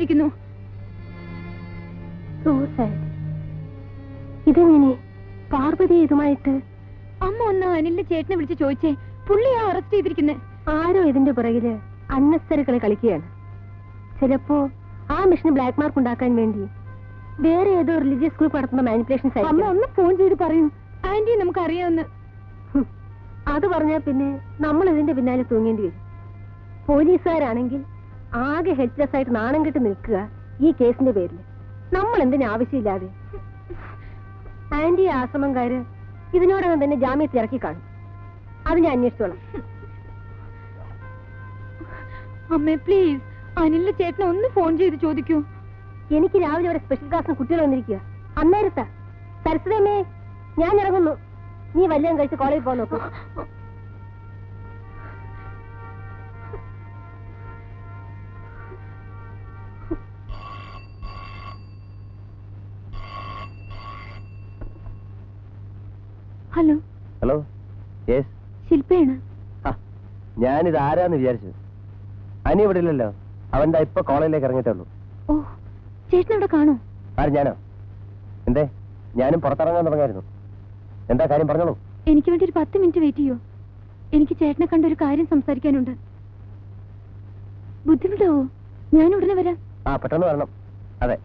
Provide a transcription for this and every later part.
ചെയ്തിരിക്കുന്നു. ഇതെങ്ങനെ പാർവതി ഇതുമായിട്ട്? അമ്മ ഒന്ന് അനിലിന്റെ ചേട്ടനെ വിളിച്ച് ചോദിച്ചേ, പുള്ളിയാ അറസ്റ്റ് ചെയ്തിരിക്കുന്നത്. ആരോ ഇതിന്റെ പുറകില് അന്നസരി കളി കളിക്കുകയാണ്. ചിലപ്പോ ആ മിഷന് ബ്ലാക്ക് മാർക്ക് ഉണ്ടാക്കാൻ വേണ്ടി വേറെ ഏതോ റിലീജിയസ് ഗ്രൂപ്പ് നടത്തുന്ന മാനിപ്പുലേഷൻസ് ആയിരിക്കും. അമ്മ ഒന്ന് ഫോൺ ചെയ്ത് പറയൂ, ആന്റി നമുക്ക് അറിയാവുന്ന. അത് പറഞ്ഞാൽ പിന്നെ നമ്മൾ ഇതിന്റെ പിന്നാലെ തൂങ്ങേണ്ടി വരും. പോലീസുകാരാണെങ്കിൽ ആകെ ഹെൽപ്ലെസ് ആയിട്ട് നാണം കെട്ട് നിൽക്കുക ഈ കേസിന്റെ പേരിൽ. നമ്മൾ എന്തിനു ആവശ്യമില്ലാതെ. ആന്റി ആശ്രമംകാര് ഇതിനോടകം തന്നെ ജാമ്യത്തിൽ ഇറക്കി കാണും. അത് ഞാൻ അന്വേഷിച്ചോളാം. അമ്മേ പ്ലീസ്, അനിലിന്റെ ചേട്ടനെ ഒന്ന് ഫോൺ ചെയ്ത് ചോദിക്കൂ. എനിക്ക് രാവിലെ വരെ സ്പെഷ്യൽ ക്ലാസ്സിന് കുട്ടികൾ വന്നിരിക്കുക. അന്നേരത്താ. സരസ്വതമ്മേ, ഞാൻ ഇറങ്ങുന്നു. നീ വല്ലതും കഴിച്ച് കോളേജിൽ പോകാൻ നോക്കൂ. ഹലോ. ഹലോ. യെസ്, ശില്പയാണ്. ഞാനിത് ആരാന്ന് വിചാരിച്ചു. അനി ഇവിടെ ഇല്ലല്ലോ. അവന്റെ ഇപ്പൊ കോളേജിലേക്ക് ഇറങ്ങിയിട്ടുള്ളൂ. ഓ, ചേട്ടനവിടെ കാണോ? ആര്, ഞാനോ? എന്തേ? ഞാനും പുറത്തിറങ്ങാൻ തുടങ്ങായിരുന്നു. എന്താ കാര്യം, പറഞ്ഞോളൂ. എനിക്ക് വേണ്ടി ഒരു 10 മിനിറ്റ് വെയിറ്റ് ചെയ്യോ? എനിക്ക് ചേട്ടനെ കണ്ട ഒരു കാര്യം സംസാരിക്കാനുണ്ട്. ബുദ്ധിമുട്ടാവോ? ഞാൻ ഉടനെ വരാം. പെട്ടെന്ന് വരണം. അതെ.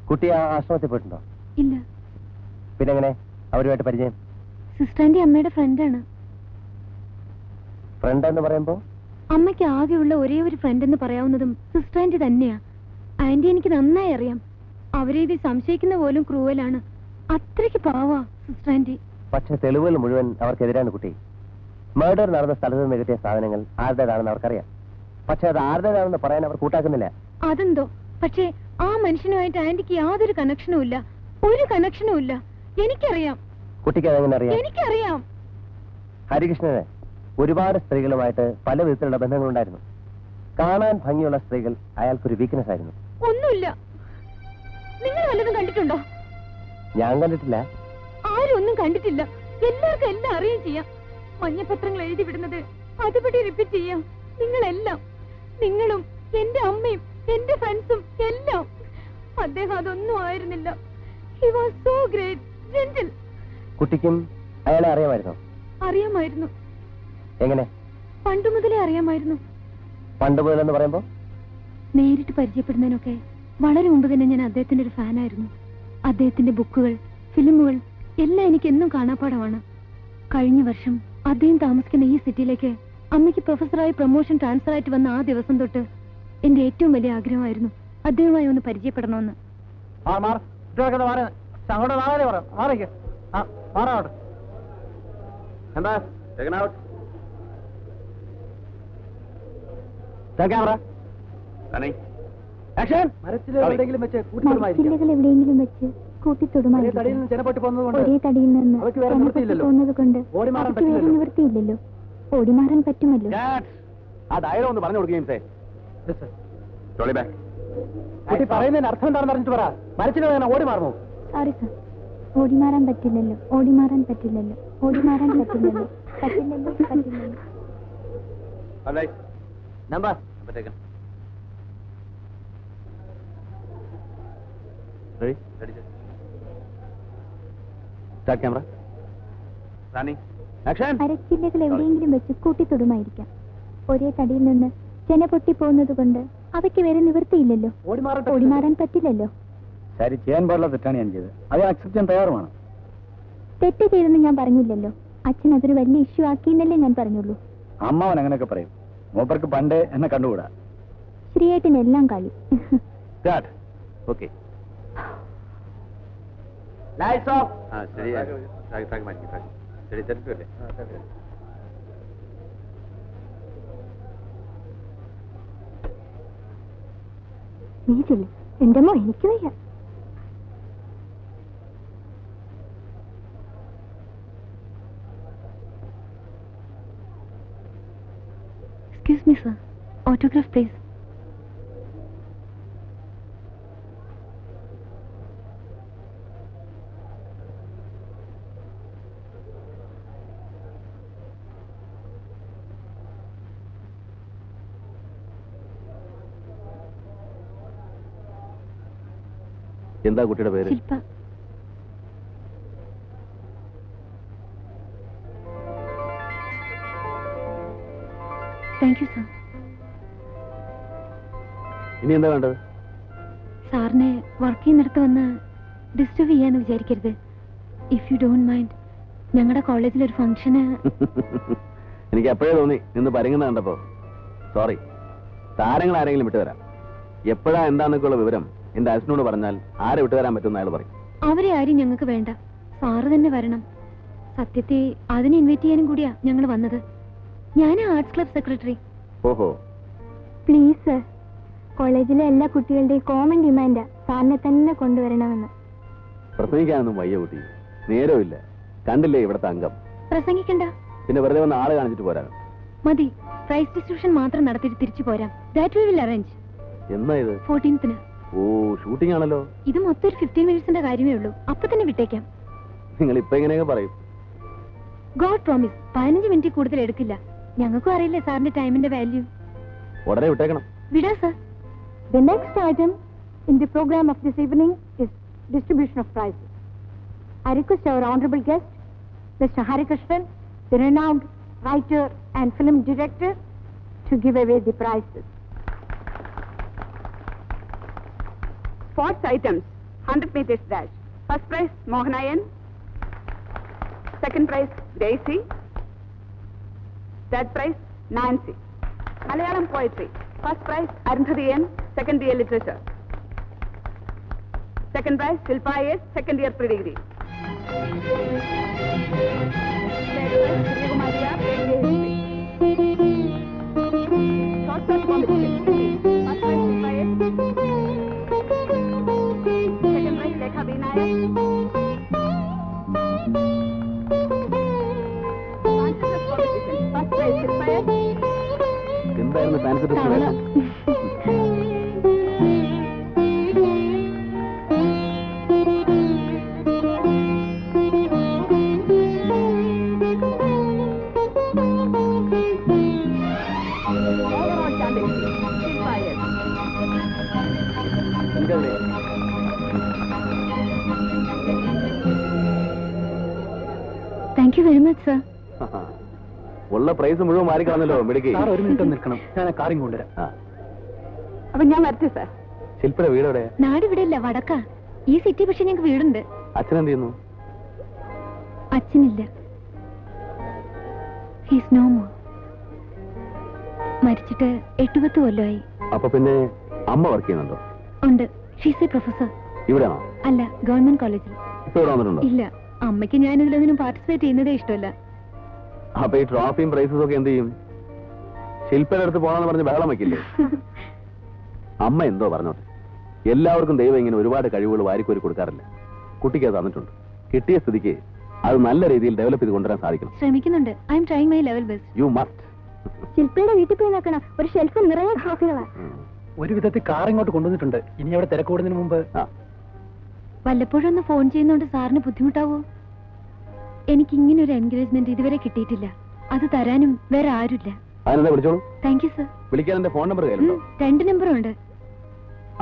കുട്ടി ആ ആശ്രമത്തിൽ പോയിട്ടുണ്ടോ? ഇല്ല. പിന്നെ എങ്ങനെ അവരുമായിട്ട് പരിചയം? സിസ്റ്ററിന്റെ അമ്മയുടെ ഫ്രണ്ടാണ്. ഫ്രണ്ട് എന്ന് പറയുമ്പോ? അമ്മയ്ക്ക് ആകെയുള്ള ഒരേ ഒരു ഫ്രണ്ട് എന്ന് പറയാവുന്നതും സിസ്റ്ററിന്റെ തന്നെയാ. ആന്റി എനിക്ക് നന്നായി അറിയാം. അവരെ ഇത് സംശയിക്കുന്ന പോലും ക്രൂവലാണ്. അത്രയ്ക്ക് പാവാ സിസ്റ്ററാന്റി. പക്ഷെ തെളിവുകൾ മുഴുവൻ അവർക്കെതിരാണ് കുട്ടി. മർഡർ നടന്ന സ്ഥലത്ത് നിന്ന് കിട്ടിയ സാധനങ്ങൾ ആരുടേതാണെന്ന് അവർക്കറിയാം. പക്ഷെ അത് ആരുടേതാണെന്ന് പറയാൻ അവർ കൂട്ടാക്കുന്നില്ല. അതെന്തോ, പക്ഷേ ആ മനുഷ്യനുമായിട്ട് ആന്റിക്ക് യാതൊരു കണക്ഷനും ഇല്ല. ഒരു കണക്ഷനും ഇല്ല. എനിക്കറിയാം. കുട്ടിക്ക് അതെങ്ങനെ അറിയാം? എനിക്കറിയാം. ഹരികൃഷ്ണന് ഒരുപാട് സ്ത്രീകളുമായിട്ട് പല വിധത്തിലുള്ള ബന്ധങ്ങളുണ്ടായിരുന്നു. കാണാൻ ഭംഗിയുള്ള സ്ത്രീകൾ അയാൾക്കൊരു വീക്ക്നെസ് ആയിരുന്നു. ഒന്നുമില്ല. നിങ്ങൾ വല്ലതും കണ്ടിട്ടുണ്ടോ? ഞാൻ കണ്ടിട്ടില്ല. ആരും ഒന്നും കണ്ടിട്ടില്ല. എല്ലാവർക്കും എല്ലാം അറിയുകയും ചെയ്യാം. മഞ്ഞപത്രങ്ങൾ എഴുതി വിടുന്നത് അതുപടി റിപ്പീറ്റ് ചെയ്യാം. നിങ്ങളെല്ലാം, നിങ്ങളും എന്റെ അമ്മയും എന്റെ ഫ്രണ്ട്സും എല്ലാം. അദ്ദേഹം അതൊന്നും ആയിരുന്നില്ല. He was so great, gentle. കുട്ടിക്കും അയാളെ അറിയാമായിരുന്നോ? അറിയാമായിരുന്നു. എങ്ങനെ? പണ്ട് മുതലേ അറിയാമായിരുന്നു. പണ്ട് മുതലെന്ന് പറയുമ്പോ? നേരിട്ട് പരിചയപ്പെടുന്നതിനൊക്കെ വളരെ മുമ്പ് തന്നെ ഞാൻ അദ്ദേഹത്തിന്റെ ഒരു ഫാനായിരുന്നു. അദ്ദേഹത്തിന്റെ ബുക്കുകൾ, ഫിലിമുകൾ എല്ലാം എനിക്ക് എന്നും കാണാപ്പാടമാണ്. കഴിഞ്ഞ വർഷം അദ്ദേഹം താമസിക്കുന്ന ഈ സിറ്റിയിലേക്ക് അമ്മയ്ക്ക് പ്രൊഫസറായി പ്രൊമോഷൻ ട്രാൻസ്ഫർ ആയിട്ട് വന്ന ആ ദിവസം തൊട്ട് എന്റെ ഏറ്റവും വലിയ ആഗ്രഹമായിരുന്നു അദ്ദേഹവുമായി ഒന്ന് പരിചയപ്പെടണമെന്ന്. എവിടെയെങ്കിലും വെച്ച് ഒരേ തടിയിൽ നിന്ന് പോകുന്നത് കൊണ്ട് നിവൃത്തിയില്ലല്ലോ. ഓടിമാറാൻ പറ്റുമല്ലോ. പറയുന്നതിന് അർത്ഥം എന്താണെന്ന് അറിഞ്ഞിട്ട് പറ. മരച്ചിൽ ഓടി മാറുമോ? സോറി സർ, ഓടിമാറാൻ പറ്റില്ലല്ലോ. ഓടിമാറാൻ പറ്റില്ലല്ലോ. ഓടിമാറാൻ പറ്റില്ലല്ലോ. പറ്റില്ലല്ലോ. പറ്റില്ലല്ലോ. നമ്പർ അരച്ചില്ലകൾ എവിടെയെങ്കിലും വെച്ച് കൂട്ടിത്തൊടുമായിരിക്കാം. ഒരേ തടിയിൽ നിന്ന് ചെന പൊട്ടി പോകുന്നത് കൊണ്ട് അവയ്ക്ക് വേറെ നിവൃത്തിയില്ലല്ലോ. ഓടിമാറാൻ പറ്റില്ലല്ലോ. ശരി, ചെയ്യാൻ പാടില്ല തെറ്റാണ് ഞാൻ ചെയ്തത്. അത് അക്സെപ്റ്റ് ചെയ്യാൻ തയ്യാറുമാണ്. തെറ്റ് ചെയ്തെന്ന് ഞാൻ പറഞ്ഞില്ലല്ലോ. അച്ഛൻ അതൊരു വലിയ ഇഷ്യൂ ആക്കിയെന്നല്ലേ ഞാൻ പറഞ്ഞുള്ളൂ. അമ്മാവൻ അങ്ങനെയൊക്കെ പറയും. മൂപ്പർക്ക് പണ്ട് എന്നെ കണ്ടുകൂടാ. ശ്രീയേട്ടനെല്ലാം കളി. ഓക്കെ, നീ ചെല്ലു. എന്റെ അമ്മ, എനിക്ക് വയ്യ. Excuse me, sir. Autograph, please. എന്താ കുട്ടിയുടെ പേര്? ശില്പ. Thank you sir. ഇനി എന്താ വേണ്ടത്? സാറിനെ വർക്ക് ചെയ്യുന്നിടത്ത് വന്ന് ഡിസ്റ്റർബ് ചെയ്യാന്ന് വിചാരിക്കരുത്. ഇഫ് യു ഡോണ്ട് മൈൻഡ്, ഞങ്ങളുടെ കോളേജിൽ ഒരു ഫംഗ്ഷന്. എനിക്ക് എപ്പോഴേ തോന്നി നിന്ന് പരങ്ങുന്ന കണ്ടപ്പോ. സോറി. താരങ്ങൾ ആരെങ്കിലും വിട്ടുതരാം. എപ്പോഴാ എന്താന്നൊക്കെയുള്ള വിവരം എന്റെ അച്ഛനോട് പറഞ്ഞാൽ ആരെ വിട്ടുതരാൻ പറ്റുമെന്ന് അയാൾ പറയും. അവരെ ആരും ഞങ്ങൾക്ക് വേണ്ട, സാറ് തന്നെ വരണം. സത്യത്തെ അതിനെ ഇൻവൈറ്റ് ചെയ്യാനും കൂടിയാ ഞങ്ങൾ വന്നത്. ഞാൻ ആർട്സ് ക്ലബ് സെക്രട്ടറി. ഓഹോ. പ്ലീസ് സർ, കോളേജിലെ എല്ലാ കുട്ടികളുടെയും കോമൺ ഡിമാൻഡാ സാറിനെ തന്നെ കൊണ്ടുവരണമെന്ന്. പ്രസംഗിക്കാനൊന്നും വയ്യ കുട്ടി, നേരമില്ല. കണ്ടില്ലേ ഇവിടുത്തെ അംഗം? പ്രസംഗിക്കണ്ട, പിന്നെ വെറുതെ വന്ന് ആള് കാണിച്ചിട്ട് പോരാ. മതി. പ്രൈസ് ഡിസ്ട്രിബ്യൂഷൻ മാത്രം നടത്തിയിട്ട് തിരിച്ചു പോരാം. That we will arrange. എന്നാ ഇത്? 14th. ഓ, ഷൂട്ടിംഗ് ആണല്ലോ. ഇത് മൊത്തം ഒരു 15 മിനിറ്റ്സിന്റെ കാര്യമേ ഉള്ളൂ. അപ്പൊ തന്നെ വിട്ടേക്കാം. നിങ്ങൾ ഇപ്പൊ എങ്ങനെയൊക്കെ പറയും? ഗോഡ് പ്രോമിസ്, 15 മിനിറ്റ് കൂടുതൽ എടുക്കില്ല. ഞങ്ങൾക്കും അറിയില്ലേ സാറിന്റെ ടൈമിന്റെ വാല്യൂ. ഉടനെ വിട്ടേക്കണം. വിടാ sir. The next item in the program of this evening is distribution of prizes. I request our honorable guest, Mr. Harikrishnan, the renowned writer and film director, to give away the prizes. Sports items, 100 meters dash. First prize, Mohanayan. Second prize, Gracie. Third prize, Nancy. Malayalam poetry. First prize, Arundhati N, second year literature. Second prize, Shilpa S, second year pre-degree. Third prize, Suryakumari R, third year history. Short story competition. First prize, Shilpa S. Second prize, Lekha B. Nayak. Consciousness competition. First prize, Shilpa S. എന്തായിരുന്നു fancy dress? Overall championship, Shilpa S. Thank you very much sir. ഉള്ള price മുഴുവൻ മാറിക്കാണല്ലോ മിടുക്കി. ഒരു minute നിൽക്കണം, ഞാൻ quarrying കൊണ്ടുവരാം. അപ്പൊ ഞാൻ വരട്ടെ സാർ. ശില്പയുടെ വീട് എവിടെ? നാട് ഇവിടെ ഇല്ല, വടക്കാ. ഈ സിറ്റി പക്ഷെ ഞങ്ങൾക്ക് വീടുണ്ട്. അച്ഛൻ എന്ത് ചെയ്യുന്നു? അച്ഛനില്ല. He's no more. മരിച്ചിട്ട് 8-10 കൊല്ലമായി. അപ്പൊ പിന്നെ അമ്മ വർക്ക് ചെയ്യുന്നുണ്ടോ? ഉണ്ട്. She's a professor. ഇവിടെയാണോ? അല്ല, ഗവൺമെന്റ് കോളേജിൽ. ഇപ്പൊ ഇവിടെ വന്നിട്ടുണ്ടോ? ഇല്ല, അമ്മയ്ക്ക് ഞാൻ ഇതിലൊന്നും പാർട്ടിസിപ്പേറ്റ് ചെയ്യുന്നതേ ഇഷ്ടമല്ല. അപ്പൊ ഈ ട്രോഫിയും പ്രൈസസും ഒക്കെ എന്ത് ചെയ്യും? ശില്പയുടെ അടുത്ത് പോകണമെന്ന് പറഞ്ഞ് ബഹളം വയ്ക്കില്ലേ? അമ്മ എന്തോ പറഞ്ഞോട്ടെ. എല്ലാവർക്കും ദൈവം ഇങ്ങനെ ഒരുപാട് കഴിവുകൾ വാരിക്കോരി കൊടുക്കാറില്ല. കുട്ടിക്ക് അത് തന്നിട്ടുണ്ട്. കിട്ടിയ സ്ഥിതിക്ക് അത് നല്ല രീതിയിൽ ഡെവലപ്പ് ചെയ്ത് കൊണ്ടുവരാൻ സാധിക്കണം. ശ്രമിക്കുന്നുണ്ട്. I'm trying my level best. You must. ശില്പയുടെ വീട്ടിൽ പോയി നോക്കണം, ഒരു ഷെൽഫ് നിറയെ ട്രോഫികളാ. ഒരു വിധത്തിൽ കാർ ഇങ്ങോട്ട് കൊണ്ടുവന്നിട്ടുണ്ട്. ഇനി അവിടെ തിരക്കൂടുന്നതിന് മുമ്പ് വല്ലപ്പോഴും ഒന്ന് ഫോൺ ചെയ്യുന്നോണ്ട് സാറിന് ബുദ്ധിമുട്ടാവോ? എനിക്ക് ഇങ്ങനെ ഒരു എൻകറേജ്മെന്റ് ഇതുവരെ കിട്ടിയിട്ടില്ല. അത് തരാനും വേറെ ആരുമില്ല. അതിനെന്താ വിളിച്ചോളൂ. Thank you sir. വിളിക്കാൻ എന്റെ ഫോൺ നമ്പർ കയ്യിലുണ്ടോ? 2 നമ്പറും ഉണ്ട്.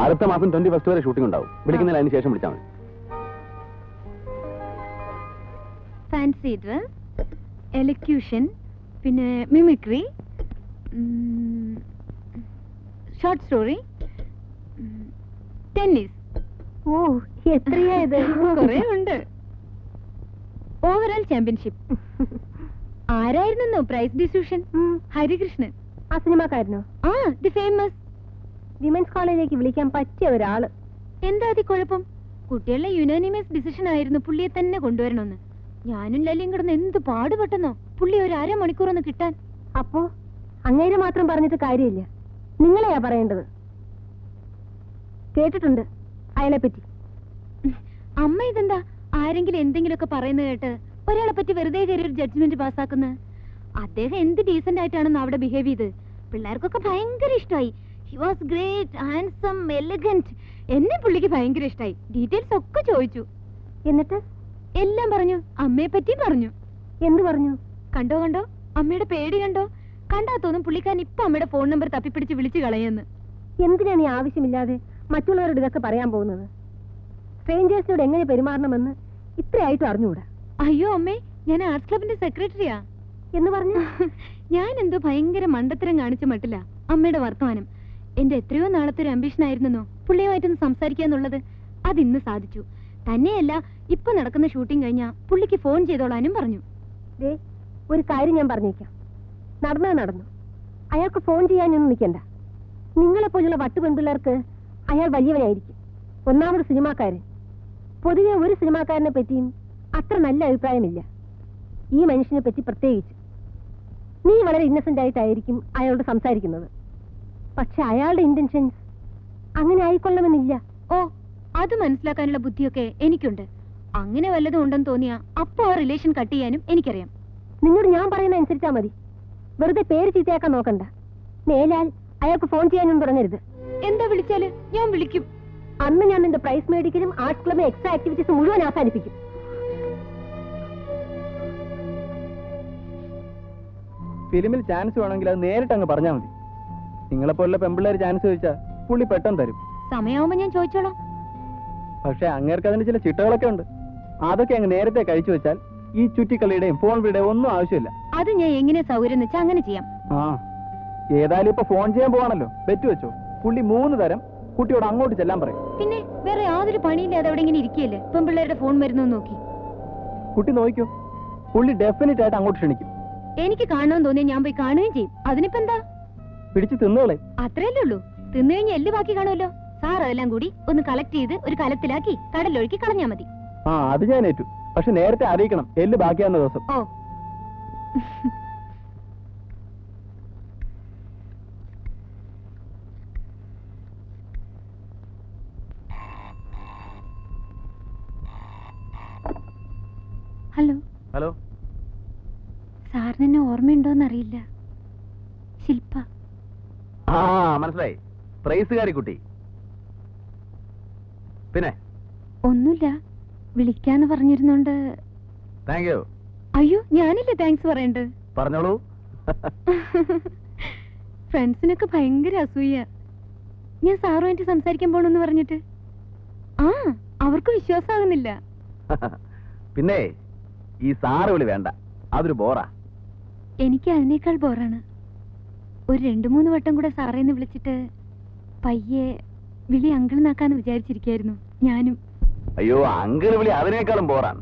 അടുത്ത മാസം 21 വരെ ഷൂട്ടിംഗ് ഉണ്ടാവും. വിളിക്കുന്നതിന് അതിന് ശേഷം വിളിച്ചാൽ മതി. ഫാൻസി ഡ്രസ്, എലക്യൂഷൻ, പിന്നെ മിമിക്രി, ഷോർട്ട് സ്റ്റോറി, ടെന്നീസ്. ഓ, എത്രയാ ഇത്? കുറേ ഉണ്ട്. Overall championship. ആരായിരുന്നു പ്രൈസ് ഡിസ്ട്രിബ്യൂഷൻ? ഹരികൃഷ്ണൻ. ആ സിനിമാക്കാരനോ? ആ, ദി ഫേമസ്. വിമൻസ് കോളേജിലേക്ക് വിളിക്കാൻ പറ്റിയ ഒരാള്. എന്താ അതി കുഴപ്പം? കുട്ടികളുടെ യുനാനിമസ് ഡിസിഷൻ ആയിരുന്നു പുള്ളിയെ തന്നെ കൊണ്ടുവരണമെന്ന്. ഞാനും ലല്ലിയും കിടന്ന് എന്ത് പാടുപെട്ടെന്നോ പുള്ളി ഒരു 1/2 മണിക്കൂറൊന്ന് കിട്ടാൻ. അപ്പോ അങ്ങേരെ മാത്രം പറഞ്ഞിട്ട് കാര്യമില്ല, നിങ്ങളെയാ പറയേണ്ടത്. കേട്ടിട്ടുണ്ട് അയാളെ പറ്റി. അമ്മ ഇതെന്താ ആരെങ്കിലും എന്തെങ്കിലുമൊക്കെ പറയുന്നത് കേട്ട് ഒരാളെ പറ്റി വെറുതെ കയറി ഒരു ജഡ്ജ്മെന്റ് പാസ്സാക്കുന്നത്? അദ്ദേഹം എന്ത് ഡീസന്റ് ആയിട്ടാണെന്ന് അവിടെ ബിഹേവ് ചെയ്ത് പിള്ളേർക്കൊക്കെ ഭയങ്കര ഇഷ്ടമായി. He was great, handsome, elegant. എന്നെ പുള്ളിക്ക് ഭയങ്കര ഇഷ്ടമായി. ഡീറ്റെയിൽസ് ഒക്കെ ചോദിച്ചു. എന്നിട്ട് എല്ലാം പറഞ്ഞു. അമ്മയെ പറ്റി പറഞ്ഞു. എന്ത് പറഞ്ഞു? കണ്ടോ അമ്മയുടെ പേടി കണ്ടോ? കണ്ടാ തോന്നും പുള്ളിക്കാരൻ ഇപ്പൊ അമ്മയുടെ ഫോൺ നമ്പർ തപ്പിപ്പിടിച്ച് വിളിച്ചു കളയെന്ന്. എന്തിനാണ് ഈ ആവശ്യമില്ലാതെ മറ്റുള്ളവരോട് ഇതൊക്കെ പറയാൻ പോകുന്നത്? സ്ട്രേഞ്ചേഴ്സിനോട് എങ്ങനെ പെരുമാറണമെന്ന് ഇത്രയായിട്ടും അറിഞ്ഞുകൂടാ. അയ്യോ അമ്മേ, ഞാൻ ആർട്സ് ക്ലബിന്റെ സെക്രട്ടറിയാ. എന്ന് പറഞ്ഞു ഞാൻ എന്തോ ഭയങ്കര മണ്ടത്തരം കാണിച്ച മട്ടില്ല അമ്മയുടെ വർത്തമാനം. എന്റെ എത്രയോ നാളത്തെ ഒരു അംബിഷൻ ആയിരുന്നോ പുള്ളിയുമായിട്ടൊന്ന് സംസാരിക്കാന്നുള്ളത്. അതിന്ന് സാധിച്ചു. തന്നെയല്ല, ഇപ്പൊ നടക്കുന്ന ഷൂട്ടിംഗ് കഴിഞ്ഞാ പുള്ളിക്ക് ഫോൺ ചെയ്തോളാനും പറഞ്ഞു. ഒരു കാര്യം ഞാൻ പറഞ്ഞേക്കാം, നടന്നു. അയാൾക്ക് ഫോൺ ചെയ്യാനൊന്നും നിൽക്കണ്ട. നിങ്ങളെപ്പോലുള്ള വട്ടുപെൺപിള്ളേർക്ക് അയാൾ വലിയവനായിരിക്കും. ഒന്നാമത് സിനിമാക്കാരൻ. പൊതുവെ ഒരു സിനിമാക്കാരനെ പറ്റിയും അത്ര നല്ല അഭിപ്രായമില്ല, ഈ മനുഷ്യനെ പറ്റി പ്രത്യേകിച്ച്. നീ വളരെ ഇന്നസെന്റ് ആയിട്ടായിരിക്കും അയാളോട് സംസാരിക്കുന്നത്. പക്ഷെ അയാളുടെ ഇന്റൻഷൻസ് അങ്ങനെ ആയിക്കൊള്ളണമെന്നില്ല. ഓ, അത് മനസ്സിലാക്കാനുള്ള ബുദ്ധിയൊക്കെ എനിക്കുണ്ട്. അങ്ങനെ വല്ലതും ഉണ്ടെന്ന് തോന്നിയാ അപ്പൊ ആ റിലേഷൻ കട്ട് ചെയ്യാനും എനിക്കറിയാം. നിന്നോട് ഞാൻ പറയുന്ന അനുസരിച്ചാ മതി. വെറുതെ പേര് ചീത്തയാക്കാൻ നോക്കണ്ട. മേലാൽ അയാൾക്ക് ഫോൺ ചെയ്യാനൊന്നും തുടങ്ങരുത്. എന്താ വിളിച്ചാല് ഞാൻ വിളിക്കും. അന്ന് ഞാൻ നിന്റെ പ്രൈസ് മേടിക്കലും ആർട്സ് ക്ലബിലെ എക്സ്ട്രാ ആക്ടിവിറ്റീസ് മുഴുവൻ അവസാനിപ്പിക്കും. ഫിലിമിൽ ചാൻസ് വേണമെങ്കിൽ അത് നേരിട്ട് അങ്ങ് പറഞ്ഞാൽ മതി. നിങ്ങളെപ്പോലുള്ള പെമ്പിള്ളേർ ചാൻസ് ചോദിച്ചാൽ പുള്ളി പെട്ടെന്ന് തരും. സമയമാകുമ്പോ ഞാൻ ചോദിച്ചോളാം. പക്ഷെ അങ്ങേർക്ക് അതിന് ചില ചിട്ടകളൊക്കെ ഉണ്ട്. അതൊക്കെ അങ്ങ് നേരത്തെ കഴിച്ചു വെച്ചാൽ ഈ ചുറ്റിക്കളിയുടെയും ഫോൺ വിളിയുടെയും ഒന്നും ആവശ്യമില്ല. അത് ഞാൻ എങ്ങനെ സൗകര്യം വെച്ചാൽ അങ്ങനെ ചെയ്യാം. ആ, ഏതായാലും ഇപ്പൊ ഫോൺ ചെയ്യാൻ പോവാണല്ലോ, ബെറ്റ് വെച്ചോ. പുള്ളി 3 തരം കുട്ടിയോട് അങ്ങോട്ട് ചെല്ലാൻ പറയും. പിന്നെ വേറെ യാതൊരു പണിയില്ലാതെ അവിടെ ഇങ്ങനെ ഇരിക്കുകയല്ലേ പെൺപിള്ളേരുടെ ഫോൺ വരുന്നു നോക്കി. കുട്ടി നോക്കിയോ, പുള്ളി ഡെഫിനറ്റ് ആയിട്ട് അങ്ങോട്ട് ക്ഷണിക്കും. എനിക്ക് കാണണമെന്ന് തോന്നിയാൽ ഞാൻ പോയി കാണുകയും ചെയ്യും. അതിനിപ്പോ എന്താ, പിടിച്ച് തിന്നുകളെ. അത്രയല്ലേ ഉള്ളൂ. തിന്നു കഴിഞ്ഞാൽ എല്ല് ബാക്കി കാണുമല്ലോ. സാർ അതെല്ലാം കൂടി ഒന്ന് കളക്ട് ചെയ്ത് ഒരു കലത്തിലാക്കി കടലൊഴുക്കി കളഞ്ഞാ മതി. ആ, അത് ഞാൻ ഏറ്റു. പക്ഷെ നേരത്തെ അറിയിക്കണം എല്ല് ബാക്കിയാവുന്ന ദിവസം. ഓ, ഹലോ. ഹലോ, സാറിന് എന്നെ ഓർമ്മയുണ്ടോന്നറിയില്ല. ശില്പ. ആ മനസ്സിലായി, പ്രൈസുകാരി കുട്ടി. പിന്നെ ഒന്നുമില്ല, വിളിക്കാന്ന് പറഞ്ഞിരുന്നോണ്ട്. Thank you. അയ്യോ, ഞാനില്ലേ താങ്ക്സ് പറയണ്ട്. പറഞ്ഞോളൂ. ഫ്രണ്ട്സിനൊക്കെ ഭയങ്കര അസൂയ ഞാൻ സാറുമായിട്ട് സംസാരിക്കാൻ പോണെന്ന് പറഞ്ഞിട്ട്. ആ, അവർക്ക് വിശ്വാസമാകുന്നില്ല. പിന്നെ ഈ സാറ് വിളി വേണ്ട, അതൊരു ബോറാ. എനിക്ക് അതിനേക്കാൾ ബോറാണ്. ഒരു 2-3 വട്ടം കൂടെ സാറേന്ന് വിളിച്ചിട്ട് പയ്യെ വിളി അങ്കിൾ നാക്കാന്ന് വിചാരിച്ചിരിക്കായിരുന്നു ഞാനും. അയ്യോ, അങ്കിൾ വിളി അതിനേക്കാളും ബോറാണ്.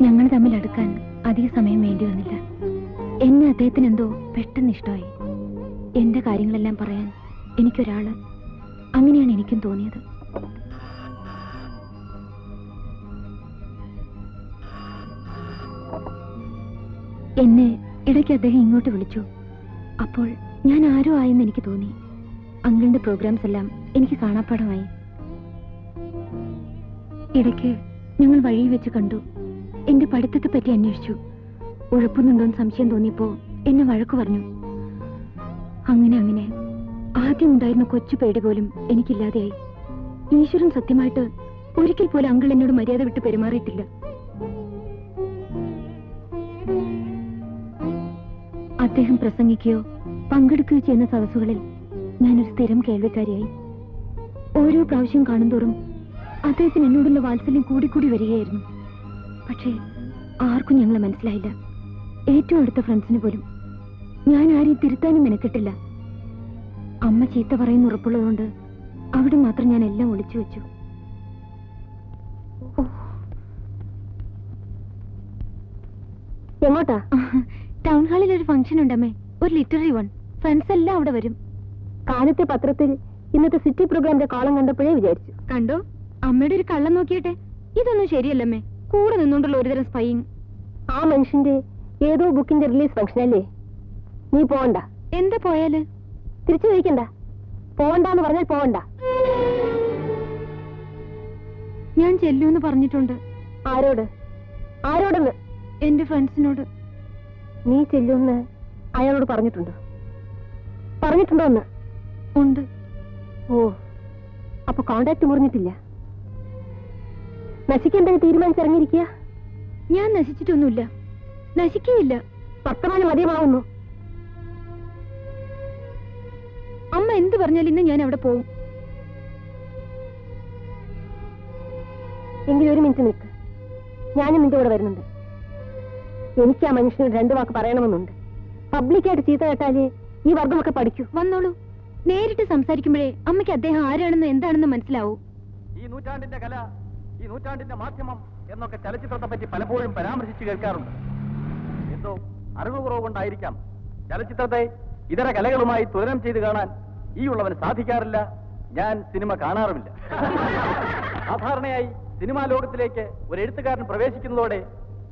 ഞങ്ങൾ തമ്മിൽ അടുക്കാൻ അധിക സമയം വേണ്ടി വന്നില്ല. എന്നെ അദ്ദേഹത്തിന് എന്തോ പെട്ടെന്ന് ഇഷ്ടമായി. എന്റെ കാര്യങ്ങളെല്ലാം പറയാൻ എനിക്കൊരാള്, അങ്ങനെയാണ് എനിക്കും തോന്നിയത്. എന്നെ ഇടയ്ക്ക് അദ്ദേഹം ഇങ്ങോട്ട് വിളിച്ചു. അപ്പോൾ ഞാൻ ആരോ ആയെന്ന് എനിക്ക് തോന്നി. അങ്കിളിന്റെ പ്രോഗ്രാംസ് എല്ലാം എനിക്ക് കാണാപ്പാടമായി. ഇടയ്ക്ക് ഞങ്ങൾ വഴിയിൽ വെച്ച് കണ്ടു. എന്റെ പഠിത്തത്തെ പറ്റി അന്വേഷിച്ചു. ഉഴപ്പുന്നുണ്ടോന്ന് സംശയം തോന്നിയപ്പോ എന്നെ വഴക്കു പറഞ്ഞു. അങ്ങനെ ആദ്യം ഉണ്ടായിരുന്ന കൊച്ചു പേടി പോലും എനിക്കില്ലാതെയായി. ഈശ്വരൻ സത്യമായിട്ട് ഒരിക്കൽ പോലും അങ്കിൾ എന്നോട് മര്യാദ വിട്ട് പെരുമാറിയിട്ടില്ല. അദ്ദേഹം പ്രസംഗിക്കുകയോ പങ്കെടുക്കുകയോ ചെയ്യുന്ന സദസ്സുകളിൽ ഞാനൊരു സ്ഥിരം കേൾവിക്കാരിയായി. ഓരോ പ്രാവശ്യം കാണുന്തോറും അദ്ദേഹത്തിന് എന്നോടുള്ള വാത്സല്യം കൂടിക്കൂടി വരികയായിരുന്നു. പക്ഷേ ആർക്കും ഞങ്ങളെ മനസ്സിലായില്ല. ഏറ്റവും അടുത്ത ഫ്രണ്ട്സിന് പോലും. ഞാൻ ആരെയും തിരുത്താനും മെനക്കെട്ടില്ല. അമ്മ ചീത്ത പറയുന്ന ഉറപ്പുള്ളതുകൊണ്ട് അവിടെ മാത്രം ഞാൻ എല്ലാം ഒളിച്ചു വെച്ചു. എങ്ങോട്ടാ? ടൗൺ ഹാളിൽ ഒരു ഫംഗ്ഷൻ ഉണ്ടമ്മേ, ഒരു ലിറ്റററി വൺ. ഫ്രണ്ട്സ് എല്ലാം അവിടെ വരും. കാലത്തെ പത്രത്തിൽ ഇന്നത്തെ സിറ്റി പ്രോഗ്രാമിന്റെ കോളം കണ്ടപ്പോഴേ വിചാരിച്ചു. കണ്ടോ, അമ്മയുടെ ഒരു കള്ളം നോക്കിയട്ടെ. ഇതൊന്നും ശരിയല്ലമ്മേ, കൂടെ നിന്നുകൊണ്ടുള്ള ഒരുതരം സ്പൈയിങ്. ആ മനുഷ്യന്റെ ഏതോ ബുക്കിന്റെ റിലീസ് ഫംഗ്ഷൻ അല്ലേ? നീ പോവണ്ട. എന്താ പോയാല്? തിരിച്ചു ചോദിക്കണ്ട. പോവണ്ടെന്ന് പറഞ്ഞാൽ പോവണ്ട. ഞാൻ ചെല്ലൂന്ന് പറഞ്ഞിട്ടുണ്ട്. ആരോട്? ആരോടെന്ന്? എന്റെ ഫ്രണ്ട്സിനോട്. നീ ചെല്ലുമെന്ന് അയാളോട് പറഞ്ഞിട്ടുണ്ടോ? പറഞ്ഞിട്ടുണ്ടോ എന്ന്? ഉണ്ട്. ഓ, അപ്പൊ കോണ്ടാക്ട് മുറിഞ്ഞിട്ടില്ല. നശിക്കേണ്ടത് തീരുമാനിച്ചിറങ്ങിയിരിക്കുക. ഞാൻ നശിച്ചിട്ടൊന്നുമില്ല, നശിക്കുകയില്ല. വർത്തമാനം മതിയമാവുന്നു. അമ്മ എന്ത് പറഞ്ഞാലും ഇന്ന് ഞാൻ അവിടെ പോവും. എങ്കിലും ഒരു മിനിറ്റ് നിൽക്ക്, ഞാനും നിന്റെ കൂടെ വരുന്നുണ്ട്. എനിക്ക് ആ മനുഷ്യനോട് 2 വാക്ക് പറയണമെന്നുണ്ട്. പബ്ലിക്കായിട്ട് ചീത്ത കേട്ടാലേ ഈ വർഗമൊക്കെ പഠിക്കൂ. വന്നോളൂ. നേരിട്ട് സംസാരിക്കുമ്പോഴേ അമ്മയ്ക്ക് അദ്ദേഹം ആരാണെന്ന് എന്താണെന്ന് മനസ്സിലാവൂ. ഈ നൂറ്റാണ്ടിന്റെ കല, ഈ നൂറ്റാണ്ടിന്റെ മാധ്യമം എന്നൊക്കെ ചലച്ചിത്രത്തെ പറ്റി പലപ്പോഴും പരാമർശിച്ചു കേൾക്കാറുണ്ട്. എന്തോ അറിവ് കുറവ് കൊണ്ടായിരിക്കാം ചലച്ചിത്രത്തെ ഇതര കലകളുമായി തുലനം ചെയ്ത് കാണാൻ ഈ ഉള്ളവന് സാധിക്കാറില്ല. ഞാൻ സിനിമ കാണാറുമില്ല. സാധാരണയായി സിനിമാ ലോകത്തിലേക്ക് ഒരു എഴുത്തുകാരൻ പ്രവേശിക്കുന്നതോടെ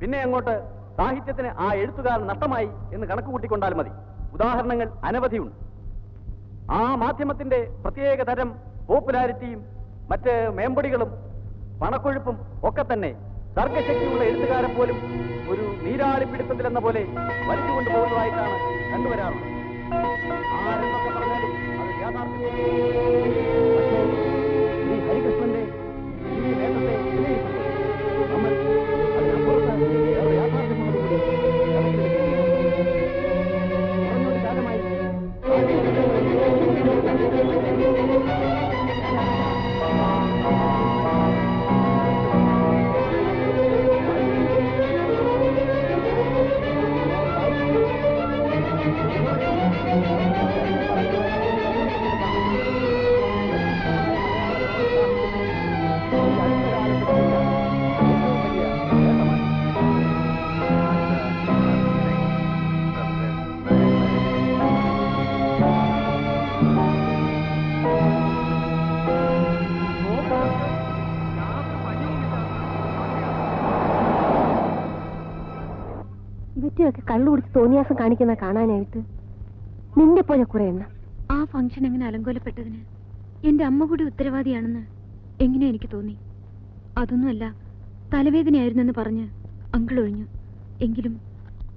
പിന്നെ അങ്ങോട്ട് സാഹിത്യത്തിന് ആ എഴുത്തുകാരൻ നഷ്ടമായി എന്ന് കണക്ക് കൂട്ടിക്കൊണ്ടാൽ മതി. ഉദാഹരണങ്ങൾ അനവധിയുണ്ട്. ആ മാധ്യമത്തിന്റെ പ്രത്യേക തരം പോപ്പുലാരിറ്റിയും മറ്റ് മേമ്പടികളും പണക്കൊഴുപ്പും ഒക്കെ തന്നെ സർഗശക്തിയുള്ള എഴുത്തുകാരൻ പോലും ഒരു നീരാളിപ്പിടുത്തത്തിലെന്ന പോലെ വലിച്ചുകൊണ്ടു പോകുന്നതായിട്ടാണ് കണ്ടുവരാറുള്ളത്. ആരെന്നൊക്കെ പറഞ്ഞാലും അത് യാഥാർത്ഥ്യം. പക്ഷേ ശ്രീ ഹരികൃഷ്ണന്റെ ഈ നേട്ടത്തെ വിലയിരുത്തുമ്പോൾ നമ്മൾ അതിനപ്പുറത്ത് വേറെ യാഥാർത്ഥ്യമുള്ളതുകൂടി കുറഞ്ഞൊരു കാലമായി ഇവറ്റയൊക്കെ കള്ളു കുടിച്ച് തോന്നിയാസം കാണിക്കുന്ന കാണാനായിട്ട് നിന്നെ പോലെ കുറെ എണ്ണം. ആ ഫംഗ്ഷൻ അങ്ങനെ അലങ്കോലപ്പെട്ടതിന് എന്റെ അമ്മ കൂടി ഉത്തരവാദിയാണെന്ന് എങ്ങനെ എനിക്ക് തോന്നി. അതൊന്നുമല്ല, തലവേദനയായിരുന്നെന്ന് പറഞ്ഞ് അങ്കിൾ ഒഴിഞ്ഞു. എങ്കിലും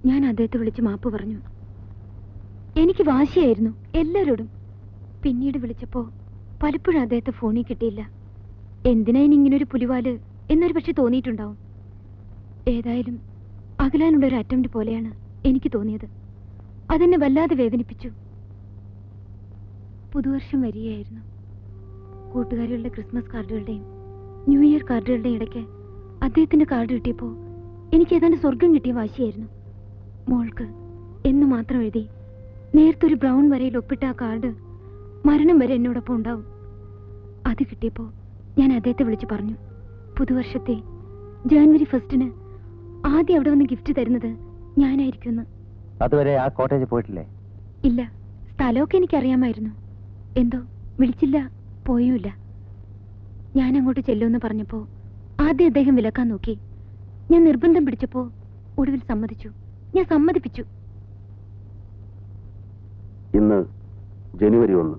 ഞാൻ അദ്ദേഹത്തെ വിളിച്ച് മാപ്പ് പറഞ്ഞു. എനിക്ക് വാശിയായിരുന്നു എല്ലാവരോടും. പിന്നീട് വിളിച്ചപ്പോ പലപ്പോഴും അദ്ദേഹത്തെ ഫോണിൽ കിട്ടിയില്ല. എന്തിനാ ഇങ്ങനൊരു പുലിവാല് എന്നൊരു പക്ഷെ തോന്നിയിട്ടുണ്ടാവും. ഏതായാലും അകലാനുള്ള ഒരു അറ്റംപ്റ്റ് പോലെയാണ് എനിക്ക് തോന്നിയത്. അതെന്നെ വല്ലാതെ വേദനിപ്പിച്ചു. പുതുവർഷം വരികയായിരുന്നു. കൂട്ടുകാരികളുടെ ക്രിസ്മസ് കാർഡുകളുടെയും ന്യൂ ഇയർ കാർഡുകളുടെയും ഇടയ്ക്ക് അദ്ദേഹത്തിന്റെ കാർഡ് കിട്ടിയപ്പോൾ എനിക്ക് ഏതാണ്ട് സ്വർഗം കിട്ടിയ വാശിയായിരുന്നു. മോൾക്ക് എന്ന് മാത്രം എഴുതി നേരത്തെ ഒരു ബ്രൗൺ വരയിൽ ഒപ്പിട്ട ആ കാർഡ് മരണം വരെ എന്നോടൊപ്പം ഉണ്ടാവും. അത് കിട്ടിയപ്പോൾ ഞാൻ അദ്ദേഹത്തെ വിളിച്ചു പറഞ്ഞു, പുതുവർഷത്തെ ജാനുവരി 1 ആദ്യം അവിടെ വന്ന് ഗിഫ്റ്റ് തരുന്നത് ഞാനായിരിക്കുമെന്ന്. അതുവരെ ആ കോട്ടേജ് പോയിട്ടില്ലേ? ഇല്ല, സ്ഥലമൊക്കെ എനിക്കറിയാമായിരുന്നു. എന്തോ വിളിച്ചില്ല, പോയുമില്ല. ഞാൻ അങ്ങോട്ട് ചെല്ലുമെന്ന് പറഞ്ഞപ്പോ ആദ്യം അദ്ദേഹം വിലക്കാൻ നോക്കി. ഞാൻ നിർബന്ധം പിടിച്ചപ്പോ ഒടുവിൽ സമ്മതിച്ചു. ഞാൻ സമ്മതിപ്പിച്ചു. ഇന്ന് ജനുവരി 1.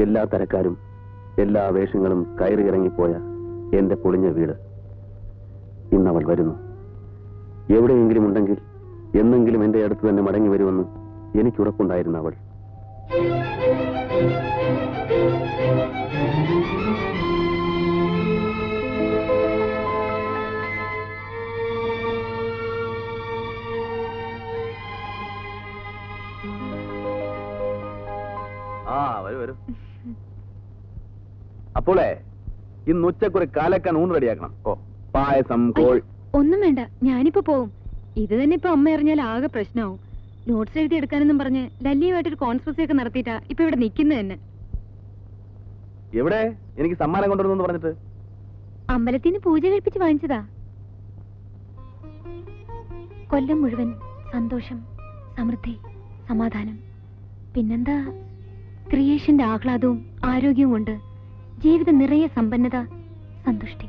എല്ലാ തരക്കാരും എല്ലാ വേഷങ്ങളും കയറിയിറങ്ങിപ്പോയ എന്റെ പൊളിഞ്ഞ വീട് ഇന്നവൾ വരുന്നു. എവിടെയെങ്കിലും ഉണ്ടെങ്കിൽ എന്നെങ്കിലും എന്റെ അടുത്ത് തന്നെ മടങ്ങി വരുമെന്ന് എനിക്കുറപ്പുണ്ടായിരുന്ന അവൾ. വരൂ. അപ്പോളേ ഇന്ന് ഉച്ചക്കൊരു കാലക്കാൻ ഊണ് റെഡിയാക്കണം. ഓ, പായസം, കോൾ ഒന്നും വേണ്ട, ഞാനിപ്പോ പോവും. ഇത് തന്നെ ഇപ്പൊ അമ്മ അറിഞ്ഞാൽ ആകെ പ്രശ്നമാവും. നോട്ട്സ് എഴുതി എടുക്കാനെന്നും പറഞ്ഞ് ലല്ലിയുമായിട്ടൊരു കോൺസ്പെർസി ഒക്കെ നടത്തിയിട്ടാ ഇപ്പൊ ഇവിടെ നിൽക്കുന്നത് തന്നെ. എവിടെ എനിക്ക് സമ്മാനം കൊണ്ടുവരുന്നു പറഞ്ഞിട്ട്? അമ്പലത്തിൽ നിന്ന് പൂജ കഴിപ്പിച്ച് വാങ്ങിച്ചതാ. കൊല്ലം മുഴുവൻ സന്തോഷം, സമൃദ്ധി, സമാധാനം, പിന്നെന്താ ക്രിയേഷന്റെ ആഹ്ലാദവും ആരോഗ്യവും കൊണ്ട് ജീവിതം നിറയെ സമ്പന്നത, സന്തുഷ്ടി.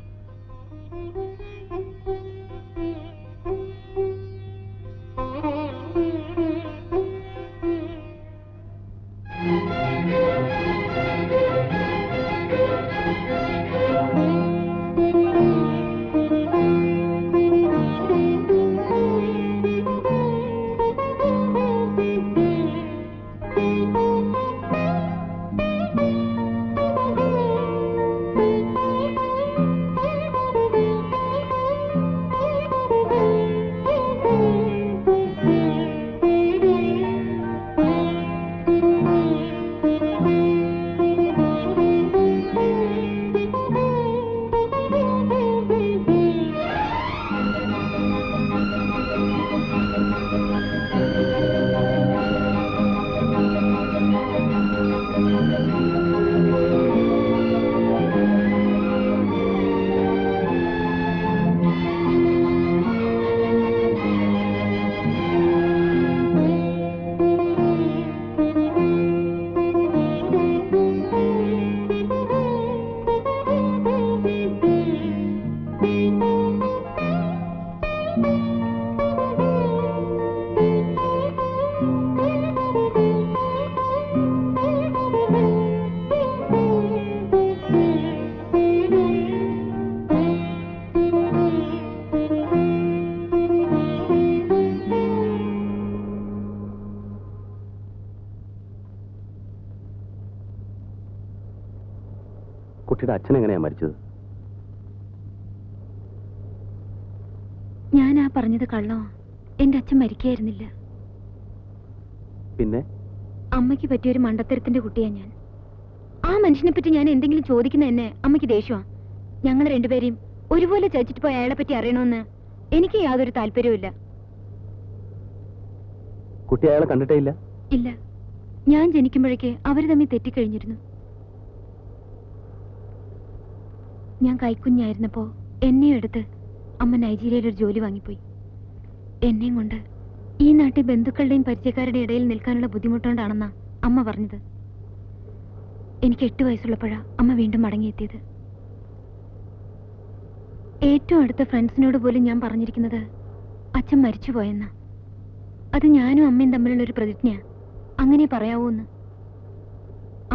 കുട്ടിയുടെ അച്ഛൻ എങ്ങനെയാ മരിച്ചത്? ഞാനാ പറഞ്ഞത് കള്ളോ? എന്റെ അച്ഛൻ മരിക്കായിരുന്നില്ല. പിന്നെ അമ്മയ്ക്ക് പറ്റിയൊരു മണ്ടത്തരത്തിന്റെ കുട്ടിയാ ഞാൻ. ആ മനുഷ്യനെ പറ്റി ഞാൻ എന്തെങ്കിലും ചോദിക്കുന്ന എന്നെ അമ്മയ്ക്ക് ദേഷ്യമാ. ഞങ്ങൾ രണ്ടുപേരെയും ഒരുപോലെ ചതിച്ചിട്ട് പോയ അയാളെ പറ്റി അറിയണമെന്ന് എനിക്ക് യാതൊരു താല്പര്യവും. കുട്ടി അയാളെ കണ്ടിട്ടേ ഇല്ല? ഇല്ല, ഞാൻ ജനിക്കുമ്പോഴേക്ക് അവര് തമ്മിൽ തെറ്റിക്കഴിഞ്ഞിരുന്നു. ഞാൻ കൈക്കുഞ്ഞായിരുന്നപ്പോ എന്നെയും എടുത്ത് അമ്മ നൈജീരിയയിൽ ഒരു ജോലി വാങ്ങിപ്പോയി. എന്നെയും കൊണ്ട് ഈ നാട്ടിൽ ബന്ധുക്കളുടെയും പരിചയക്കാരുടെ ഇടയിൽ നിൽക്കാനുള്ള ബുദ്ധിമുട്ടുകൊണ്ടാണെന്നാ അമ്മ പറഞ്ഞത്. എനിക്ക് 8 വയസ്സുള്ളപ്പോഴാ അമ്മ വീണ്ടും മടങ്ങിയെത്തിയത്. ഏറ്റവും അടുത്ത ഫ്രണ്ട്സിനോട് പോലും ഞാൻ പറഞ്ഞിരിക്കുന്നത് അച്ഛൻ മരിച്ചുപോയെന്നാ. അത് ഞാനും അമ്മയും തമ്മിലുള്ള ഒരു പ്രതിജ്ഞ. അങ്ങനെ പറയാവൂന്ന്.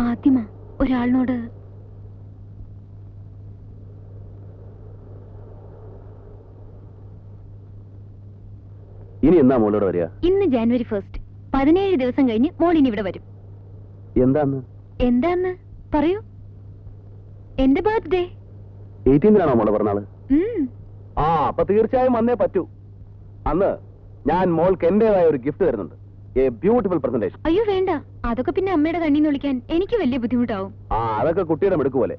ആദ്യമാ ഒരാളിനോട്. ഇനി എന്നാ മോളോട് വരിക? ഇന്ന് ജാനുവരി 1. 17 ദിവസം കഴിഞ്ഞ് മോളിനി ഇവിടെ വരും. എന്താന്ന് പറയൂ? എന്റെ ബർത്ത്ഡേ. 18-നാണോ മോളെ പറഞ്ഞാള്? ആ, അപ്പൊ തീർച്ചയായും വന്നേ പറ്റൂ. അന്ന് ഞാൻ മോൾക്ക് എന്റേതായ ഒരു ഗിഫ്റ്റ് തരുന്നുണ്ട്. A beautiful presentation. അയ്യോ വേണ്ട, അതൊക്കെ പിന്നെ അമ്മയുടെ കണ്ണീന്ന് വിളിക്കാൻ എനിക്ക് വലിയ ബുദ്ധിമുട്ടാവും. ആ, അതൊക്കെ കുട്ടിയുടെ മിടുക്ക് പോലെ.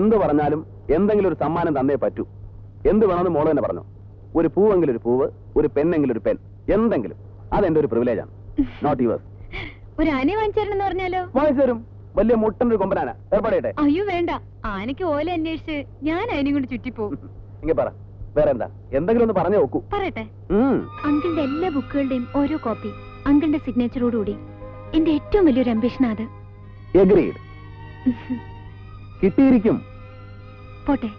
എന്ത് പറഞ്ഞാലും എന്തെങ്കിലും ഒരു സമ്മാനം തന്നേ പറ്റൂ. എന്ത് വേണമെന്ന് മോള് തന്നെ പറഞ്ഞു. ഒരു പൂവെങ്കിലും ഒരു പൂവ്, ഒരു പെണ്ണെങ്കിലും ഒരു പെൻ, എന്തെങ്കിലും. അതെന്റെ ഒരു പ്രിവിലേജാണ്, നോട്ട് യുവേഴ്സ്. ഒരു ആനയെ വാങ്ങിച്ചേരണമെന്ന് പറഞ്ഞാലോ? വാങ്ങിച്ചു തരും. വലിയ മുട്ടനൊരു കൊമ്പനാന ഏർപ്പാടേട്ടെ. അയ്യോ വേണ്ട, ആനയ്ക്ക് ഓല അന്വേഷിച്ച് ഞാൻ അതിനും കൊണ്ട് ചുറ്റിപ്പോവും. ഇങ്ങനെ പറ, വേറെ എന്താ? എന്തെങ്കിലും ഒന്ന് പറഞ്ഞു നോക്കൂ. പറയട്ടെ. അങ്കിളിന്റെ എല്ലാ ബുക്കുകളുടെയും ഓരോ കോപ്പി അങ്കിളിന്റെ സിഗ്നേച്ചറോടുകൂടി. എന്റെ ഏറ്റവും വലിയൊരു അംബിഷൻ അത്. എഗ്രീഡ്. കിട്ടിയിരിക്കും. പോട്ടെ.